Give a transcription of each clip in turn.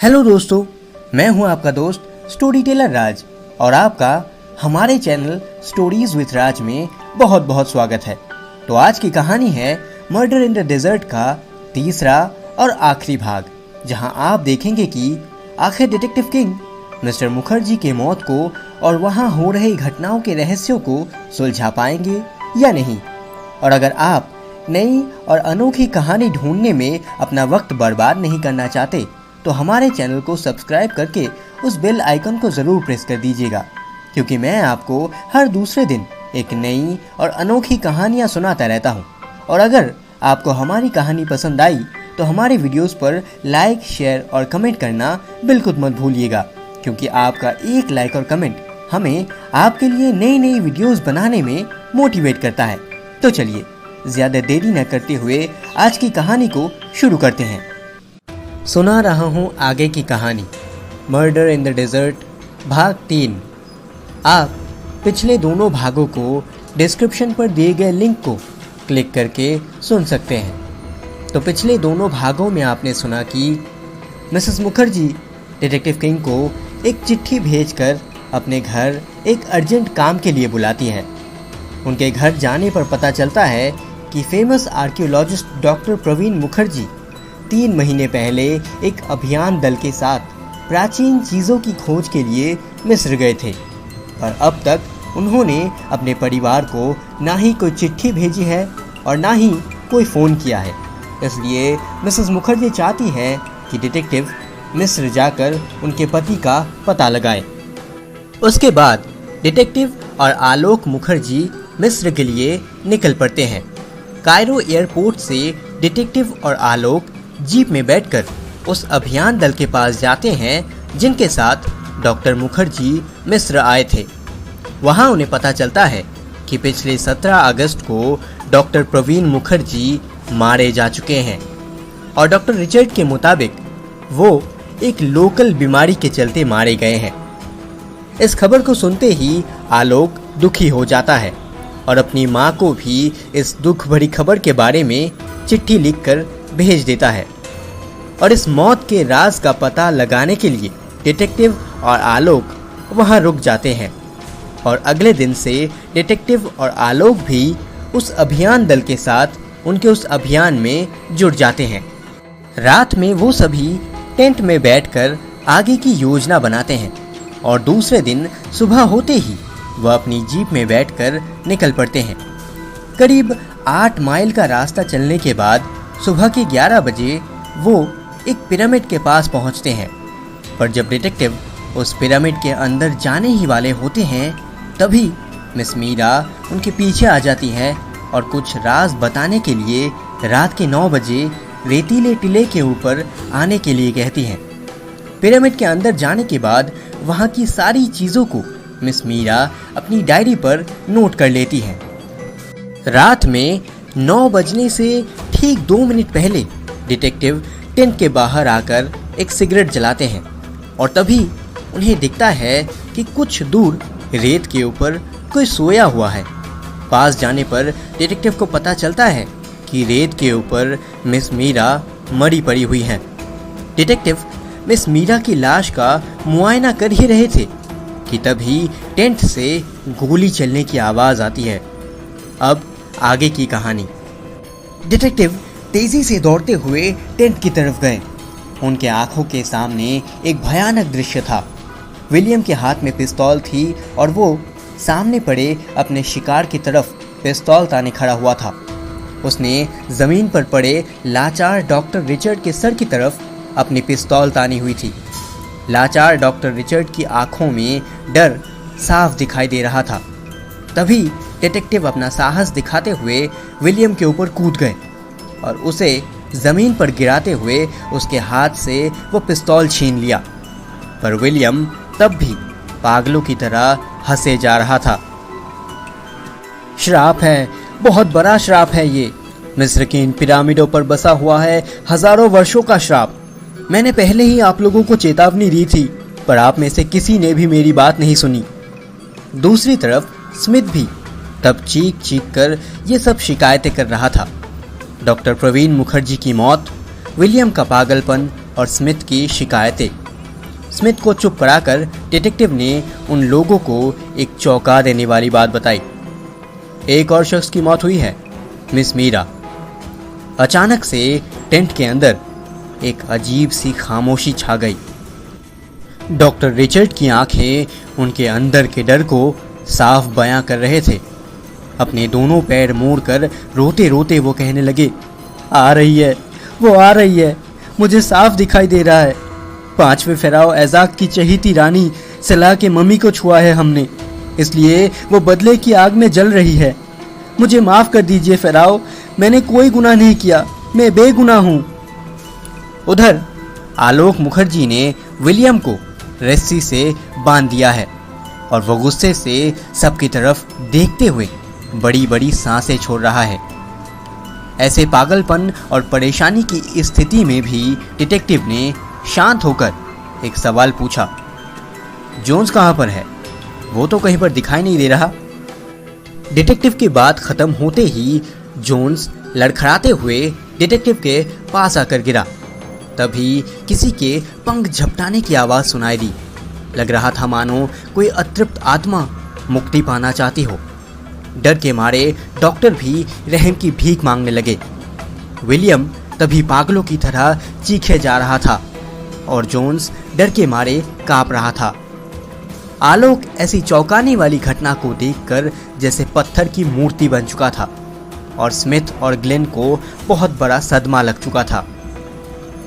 Hello दोस्तों, मैं हूं आपका दोस्त स्टोरी टेलर राज और आपका हमारे चैनल स्टोरीज विथ राज में बहुत बहुत स्वागत है। तो आज की कहानी है मर्डर इन द डेजर्ट का तीसरा और आखिरी भाग, जहां आप देखेंगे कि आखिर डिटेक्टिव किंग मिस्टर मुखर्जी के मौत को और वहां हो रही घटनाओं के रहस्यों को सुलझा पाएंगे या नहीं। और अगर आप नई और अनोखी कहानी ढूंढने में अपना वक्त बर्बाद नहीं करना चाहते तो हमारे चैनल को सब्सक्राइब करके उस बेल आइकन को ज़रूर प्रेस कर दीजिएगा, क्योंकि मैं आपको हर दूसरे दिन एक नई और अनोखी कहानियाँ सुनाता रहता हूँ। और अगर आपको हमारी कहानी पसंद आई तो हमारे वीडियोस पर लाइक, शेयर और कमेंट करना बिल्कुल मत भूलिएगा, क्योंकि आपका एक लाइक और कमेंट हमें आपके लिए नई नई वीडियोस बनाने में मोटिवेट करता है। तो चलिए ज़्यादा देरी न करते हुए आज की कहानी को शुरू करते हैं। सुना रहा हूँ आगे की कहानी, मर्डर इन द डेजर्ट भाग 3। आप पिछले दोनों भागों को डिस्क्रिप्शन पर दिए गए लिंक को क्लिक करके सुन सकते हैं। तो पिछले दोनों भागों में आपने सुना कि मिसेस मुखर्जी डिटेक्टिव किंग को एक चिट्ठी भेजकर अपने घर एक अर्जेंट काम के लिए बुलाती है। उनके घर जाने पर पता चलता है कि famous archaeologist doctor Praveen Mukherjee 3 महीने पहले एक अभियान दल के साथ प्राचीन चीज़ों की खोज के लिए मिस्र गए थे, और अब तक उन्होंने अपने परिवार को ना ही कोई चिट्ठी भेजी है और ना ही कोई फ़ोन किया है। इसलिए मिसेस मुखर्जी चाहती है कि डिटेक्टिव मिस्र जाकर उनके पति का पता लगाए। उसके बाद डिटेक्टिव और आलोक मुखर्जी मिस्र के लिए निकल पड़ते हैं। कायरो एयरपोर्ट से डिटेक्टिव और आलोक जीप में बैठकर उस अभियान दल के पास जाते हैं जिनके साथ डॉक्टर मुखर्जी मिस्र आए थे। वहां उन्हें पता चलता है कि पिछले 17 अगस्त को डॉक्टर प्रवीण मुखर्जी मारे जा चुके हैं, और डॉक्टर रिचर्ड के मुताबिक वो एक लोकल बीमारी के चलते मारे गए हैं। इस खबर को सुनते ही आलोक दुखी हो जाता है और अपनी माँ को भी इस दुख भरी खबर के बारे में चिट्ठी लिखकर भेज देता है। और इस मौत के राज का पता लगाने के लिए डिटेक्टिव और आलोक वहां रुक जाते हैं, और अगले दिन से डिटेक्टिव और आलोक भी उस अभियान दल के साथ उनके उस अभियान में जुड़ जाते हैं। रात में वो सभी टेंट में बैठकर आगे की योजना बनाते हैं, और दूसरे दिन सुबह होते ही वह अपनी जीप में बैठकर निकल पड़ते हैं। करीब 8 माइल का रास्ता चलने के बाद सुबह के 11 बजे वो एक पिरामिड के पास पहुंचते हैं। पर जब डिटेक्टिव उस पिरामिड के अंदर जाने ही वाले होते हैं, तभी मिस मीरा उनके पीछे आ जाती है और कुछ राज बताने के लिए रात के 9 बजे रेतीले टीले के ऊपर आने के लिए कहती हैं। पिरामिड के अंदर जाने के बाद वहाँ की सारी चीज़ों को मिस मीरा अपनी डायरी पर नोट कर लेती हैं। रात में 9 बजने से ठीक 2 मिनट पहले डिटेक्टिव टेंट के बाहर आकर एक सिगरेट जलाते हैं, और तभी उन्हें दिखता है कि कुछ दूर रेत के ऊपर कोई सोया हुआ है। पास जाने पर डिटेक्टिव को पता चलता है कि रेत के ऊपर मिस मीरा मरी पड़ी हुई हैं। डिटेक्टिव मिस मीरा की लाश का मुआयना कर ही रहे थे कि तभी टेंट से गोली चलने की आवाज़ आती है। अब आगे की कहानी। डिटेक्टिव तेजी से दौड़ते हुए टेंट की तरफ गए। उनके आंखों के सामने एक भयानक दृश्य था। विलियम के हाथ में पिस्तौल थी और वो सामने पड़े अपने शिकार की तरफ पिस्तौल ताने खड़ा हुआ था। उसने ज़मीन पर पड़े लाचार डॉक्टर रिचर्ड के सर की तरफ अपनी पिस्तौल तानी हुई थी। लाचार डॉक्टर रिचर्ड की आंखों में डर साफ दिखाई दे रहा था। तभी डिटेक्टिव अपना साहस दिखाते हुए विलियम के ऊपर कूद गए और उसे ज़मीन पर गिराते हुए उसके हाथ से वो पिस्तौल छीन लिया। पर विलियम तब भी पागलों की तरह हंसे जा रहा था। श्राप है, बहुत बड़ा श्राप है ये। मिस्र के इन पिरामिडों पर बसा हुआ है हजारों वर्षों का श्राप। मैंने पहले ही आप लोगों को चेतावनी दी थी, पर आप में से किसी ने भी मेरी बात नहीं सुनी। दूसरी तरफ स्मिथ भी तब चीख चीख कर ये सब शिकायतें कर रहा था। डॉक्टर प्रवीण मुखर्जी की मौत, विलियम का पागलपन और स्मिथ की शिकायतें। स्मिथ को चुप कराकर डिटेक्टिव ने उन लोगों को एक चौंका देने वाली बात बताई। एक और शख्स की मौत हुई है, मिस मीरा। अचानक से टेंट के अंदर एक अजीब सी खामोशी छा गई। डॉक्टर रिचर्ड की आंखें उनके अंदर के डर को साफ बयां कर रहे थे। अपने दोनों पैर मोड़कर रोते रोते वो कहने लगे, आ रही है, वो आ रही है, मुझे साफ दिखाई दे रहा है। 5वें फेराव ऐजाक की चहीती रानी सलाह के मम्मी को छुआ है हमने, इसलिए वो बदले की आग में जल रही है। मुझे माफ कर दीजिए फेराव, मैंने कोई गुनाह नहीं किया, मैं बेगुनाह हूँ। उधर आलोक मुखर्जी ने विलियम को रस्सी से बांध दिया है और वो गुस्से से सबकी तरफ देखते हुए बड़ी बड़ी सांसें छोड़ रहा है। ऐसे पागलपन और परेशानी की स्थिति में भी डिटेक्टिव ने शांत होकर एक सवाल पूछा, जोन्स कहाँ पर है? वो तो कहीं पर दिखाई नहीं दे रहा। डिटेक्टिव की बात खत्म होते ही जोन्स लड़खड़ाते हुए डिटेक्टिव के पास आकर गिरा। तभी किसी के पंख झपटाने की आवाज़ सुनाई दी। लग रहा था मानो कोई अतृप्त आत्मा मुक्ति पाना चाहती हो। डर के मारे डॉक्टर भी रहम की भीख मांगने लगे। विलियम तभी पागलों की तरह चीखे जा रहा था और जोन्स डर के मारे कांप रहा था। आलोक ऐसी चौंकाने वाली घटना को देखकर जैसे पत्थर की मूर्ति बन चुका था और स्मिथ और ग्लेन को बहुत बड़ा सदमा लग चुका था।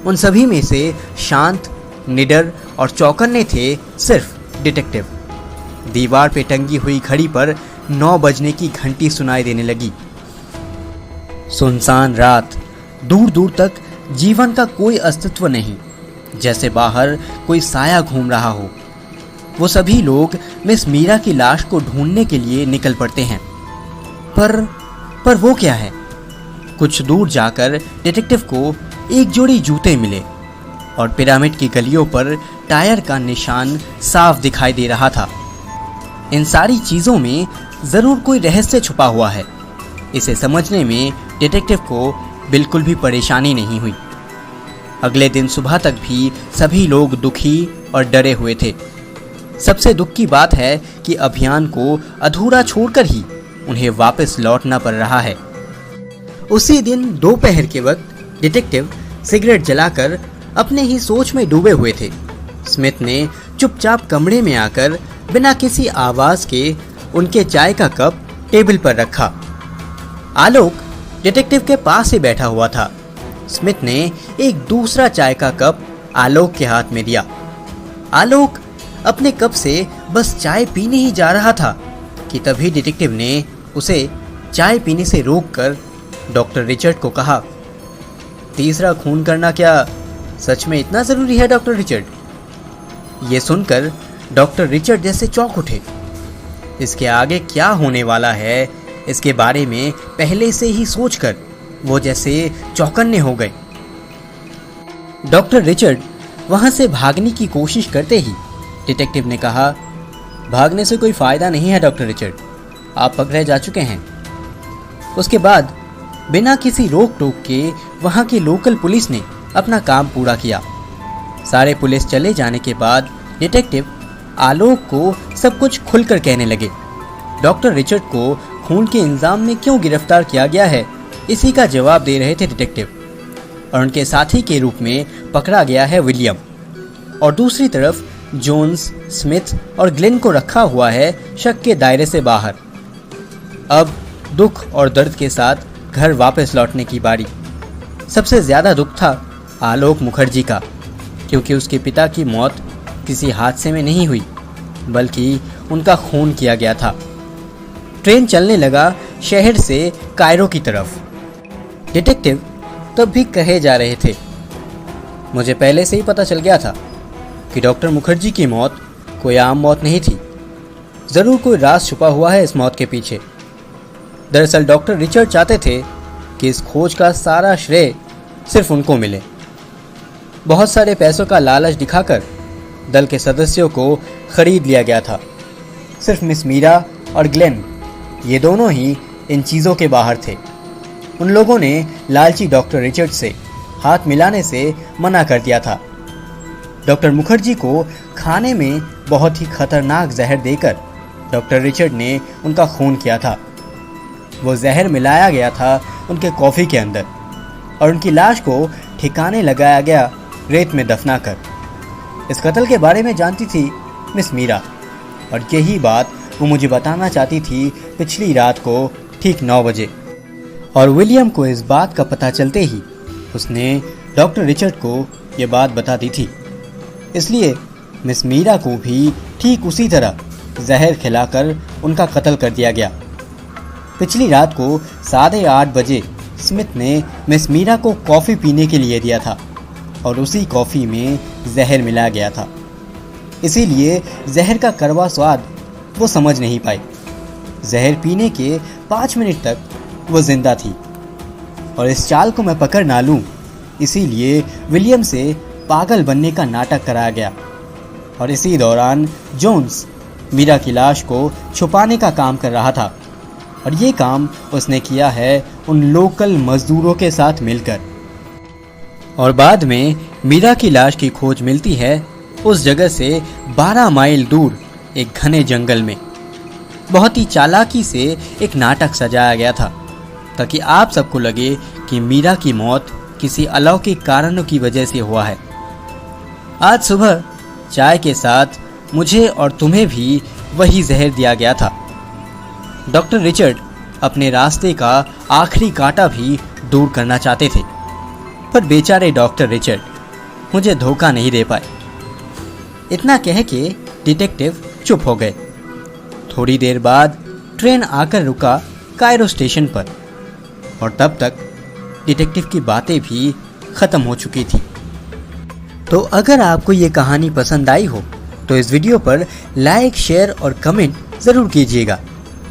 उन सभी में से शांत, निडर और चौकन्ने थे सिर्फ डिटेक्टिव। दीवार पे टंगी हुई घड़ी पर 9 बजने की घंटी सुनाई देने लगी। सुनसान रात, दूर दूर तक जीवन का कोई अस्तित्व नहीं, जैसे बाहर कोई साया घूम रहा हो। वो सभी लोग मिस मीरा की लाश को ढूंढने के लिए निकल पड़ते हैं। पर वो क्या है? कुछ दूर जाकर डिटेक्टिव को एक जोड़ी जूते मिले और पिरामिड की गलियों पर टायर का निशान साफ दिखाई दे रहा था। इन सारी चीज़ों में ज़रूर कोई रहस्य छुपा हुआ है। इसे समझने में डिटेक्टिव को बिल्कुल भी परेशानी नहीं हुई। अगले दिन सुबह तक भी सभी लोग दुखी और डरे हुए थे। सबसे दुख की बात है कि अभियान को अधूरा छोड़कर ही उन्हें वापस लौटना पड़ रहा है। उसी दिन दोपहर के वक्त डिटेक्टिव सिगरेट जलाकर अपने ही सोच में डूबे हुए थे। स्मिथ ने चुपचाप कमरे में आकर बिना किसी आवाज के उनके चाय का कप टेबल पर रखा। आलोक डिटेक्टिव के पास ही बैठा हुआ था। स्मिथ ने एक दूसरा चाय का कप आलोक के हाथ में दिया। आलोक अपने कप से बस चाय पीने ही जा रहा था कि तभी डिटेक्टिव ने उसे चाय पीने से रोककर डॉक्टर रिचर्ड को कहा, तीसरा खून करना क्या सच में इतना ज़रूरी है डॉक्टर रिचर्ड? ये सुनकर डॉक्टर रिचर्ड जैसे चौंक उठे। इसके आगे क्या होने वाला है इसके बारे में पहले से ही सोचकर वो जैसे चौकन्ने हो गए। डॉक्टर रिचर्ड वहां से भागने की कोशिश करते ही डिटेक्टिव ने कहा, भागने से कोई फ़ायदा नहीं है डॉक्टर रिचर्ड, आप पकड़े जा चुके हैं। उसके बाद बिना किसी रोक टोक के वहां की लोकल पुलिस ने अपना काम पूरा किया। सारे पुलिस चले जाने के बाद डिटेक्टिव आलोक को सब कुछ खुलकर कहने लगे। डॉक्टर रिचर्ड को खून के इल्जाम में क्यों गिरफ्तार किया गया है, इसी का जवाब दे रहे थे डिटेक्टिव। और उनके साथी के रूप में पकड़ा गया है विलियम, और दूसरी तरफ जोन्स, स्मिथ और ग्लेन को रखा हुआ है शक के दायरे से बाहर। अब दुख और दर्द के साथ घर वापस लौटने की बारी। सबसे ज़्यादा दुख था आलोक मुखर्जी का, क्योंकि उसके पिता की मौत किसी हादसे में नहीं हुई, बल्कि उनका खून किया गया था। ट्रेन चलने लगा शहर से कायरो की तरफ। डिटेक्टिव तब भी कहे जा रहे थे, मुझे पहले से ही पता चल गया था कि डॉक्टर मुखर्जी की मौत कोई आम मौत नहीं थी। ज़रूर कोई राज छुपा हुआ है इस मौत के पीछे। दरअसल डॉक्टर रिचर्ड चाहते थे कि इस खोज का सारा श्रेय सिर्फ उनको मिले। बहुत सारे पैसों का लालच दिखाकर दल के सदस्यों को खरीद लिया गया था। सिर्फ मिस मीरा और ग्लेन, ये दोनों ही इन चीज़ों के बाहर थे। उन लोगों ने लालची डॉक्टर रिचर्ड से हाथ मिलाने से मना कर दिया था। डॉक्टर मुखर्जी को खाने में बहुत ही खतरनाक जहर देकर डॉक्टर रिचर्ड ने उनका खून किया था। वो जहर मिलाया गया था उनके कॉफ़ी के अंदर और उनकी लाश को ठिकाने लगाया गया रेत में दफनाकर। इस कत्ल के बारे में जानती थी मिस मीरा और यही बात वो मुझे बताना चाहती थी पिछली रात को ठीक 9 बजे। और विलियम को इस बात का पता चलते ही उसने डॉक्टर रिचर्ड को ये बात बता दी थी। इसलिए मिस मीरा को भी ठीक उसी तरह जहर खिलाकर उनका कत्ल कर दिया गया। पिछली रात को 8:30 बजे स्मिथ ने मिस मीरा को कॉफ़ी पीने के लिए दिया था और उसी कॉफ़ी में जहर मिलाया गया था। इसीलिए जहर का कड़वा स्वाद वो समझ नहीं पाई। जहर पीने के 5 मिनट तक वो जिंदा थी और इस चाल को मैं पकड़ ना लूँ, इसीलिए विलियम से पागल बनने का नाटक कराया गया। और इसी दौरान जोन्स मीरा की लाश को छुपाने का काम कर रहा था और ये काम उसने किया है उन लोकल मजदूरों के साथ मिलकर। और बाद में मीरा की लाश की खोज मिलती है उस जगह से 12 माइल दूर एक घने जंगल में। बहुत ही चालाकी से एक नाटक सजाया गया था ताकि आप सबको लगे कि मीरा की मौत किसी अलौकिक कारणों की वजह से हुआ है। आज सुबह चाय के साथ मुझे और तुम्हें भी वही जहर दिया गया था। डॉक्टर रिचर्ड अपने रास्ते का आखिरी कांटा भी दूर करना चाहते थे, पर बेचारे डॉक्टर रिचर्ड मुझे धोखा नहीं दे पाए। इतना कह के डिटेक्टिव चुप हो गए। थोड़ी देर बाद ट्रेन आकर रुका कायरो स्टेशन पर और तब तक डिटेक्टिव की बातें भी ख़त्म हो चुकी थी। तो अगर आपको ये कहानी पसंद आई हो तो इस वीडियो पर लाइक, शेयर और कमेंट ज़रूर कीजिएगा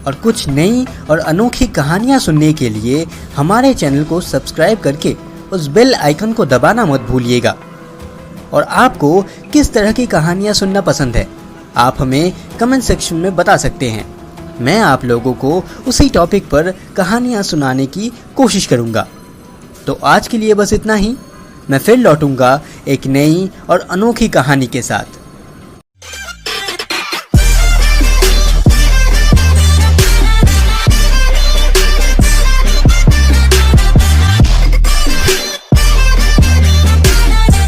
और कुछ नई और अनोखी कहानियाँ सुनने के लिए हमारे चैनल को सब्सक्राइब करके उस बेल आइकन को दबाना मत भूलिएगा। और आपको किस तरह की कहानियाँ सुनना पसंद है आप हमें कमेंट सेक्शन में बता सकते हैं। मैं आप लोगों को उसी टॉपिक पर कहानियाँ सुनाने की कोशिश करूँगा। तो आज के लिए बस इतना ही। मैं फिर लौटूंगा एक नई और अनोखी कहानी के साथ।